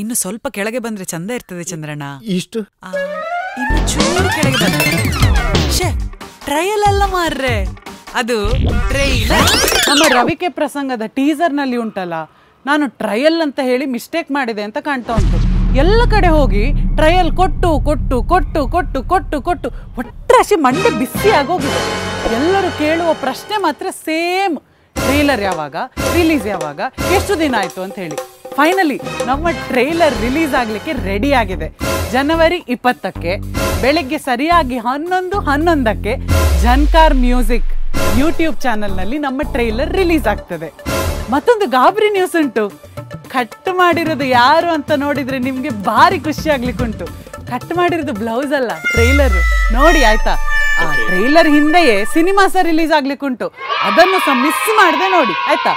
ಇನ್ನು ಸ್ವಲ್ಪ ಕೆಳಗೆ ಬಂದ್ರೆ ಚಂದ ಇರ್ತದೆ ಚಂದ್ರಣ್ಣ. ಇಷ್ಟು ಇನ್ನು ಚೂರು ಕೆಳಗೆ ಬಂದ್ರೆ ಟ್ರಯಲ್ ಅಲ್ಲ ಮಾರ್ರೆ, ಅದು ಟ್ರೈಲರ್. ನಮ್ಮ ರವಿಕೆ ಪ್ರಸಂಗದ ಟೀಸರ್ ನಲ್ಲಿ ಉಂಟಲ್ಲ, ನಾನು ಟ್ರಯಲ್ ಅಂತ ಹೇಳಿ ಮಿಸ್ಟೇಕ್ ಮಾಡಿದೆ ಅಂತ ಕಾಣ್ತಾ ಉಂಟು. ಎಲ್ಲ ಕಡೆ ಹೋಗಿ ಟ್ರಯಲ್ ಕೊಟ್ಟು ಕೊಟ್ಟು ಕೊಟ್ಟು ಕೊಟ್ಟು ಕೊಟ್ಟು ಕೊಟ್ಟು ಒಟ್ರಾಶಿ ಮಂಡೆ ಬಿಸಿ ಆಗೋಗಿದೆ. ಎಲ್ಲರೂ ಕೇಳುವ ಪ್ರಶ್ನೆ ಮಾತ್ರ ಸೇಮ್, ಟ್ರೈಲರ್ ಯಾವಾಗ, ರಿಲೀಸ್ ಯಾವಾಗ, ಎಷ್ಟು ದಿನ ಆಯ್ತು ಅಂತ ಹೇಳಿ. ಫೈನಲಿ ನಮ್ಮ ಟ್ರೈಲರ್ ರಿಲೀಸ್ ಆಗ್ಲಿಕ್ಕೆ ರೆಡಿ ಆಗಿದೆ. ಜನವರಿ 20ಕ್ಕೆ ಬೆಳಗ್ಗೆ ಸರಿಯಾಗಿ 11:11ಕ್ಕೆ ಜನ್ಕಾರ್ ಮ್ಯೂಸಿಕ್ ಯೂಟ್ಯೂಬ್ ಚಾನೆಲ್ನಲ್ಲಿ ನಮ್ಮ ಟ್ರೈಲರ್ ರಿಲೀಸ್ ಆಗ್ತದೆ. ಮತ್ತೊಂದು ಗಾಬರಿ ನ್ಯೂಸ್ ಉಂಟು. ಕಟ್ ಮಾಡಿರೋದು ಯಾರು ಅಂತ ನೋಡಿದ್ರೆ ನಿಮ್ಗೆ ಭಾರಿ ಖುಷಿ ಆಗ್ಲಿಕ್ಕುಂಟು. ಕಟ್ ಮಾಡಿರೋದು ಬ್ಲೌಸ್ ಅಲ್ಲ, ಟ್ರೈಲರ್. ನೋಡಿ ಆಯ್ತಾ, ಆ ಟ್ರೈಲರ್ ಹಿಂದೆಯೇ ಸಿನಿಮಾ ಸಹ ರಿಲೀಸ್ ಆಗ್ಲಿಕ್ಕುಂಟು. ಅದನ್ನು ಸಹ ಮಿಸ್ ಮಾಡದೆ ನೋಡಿ ಆಯ್ತಾ.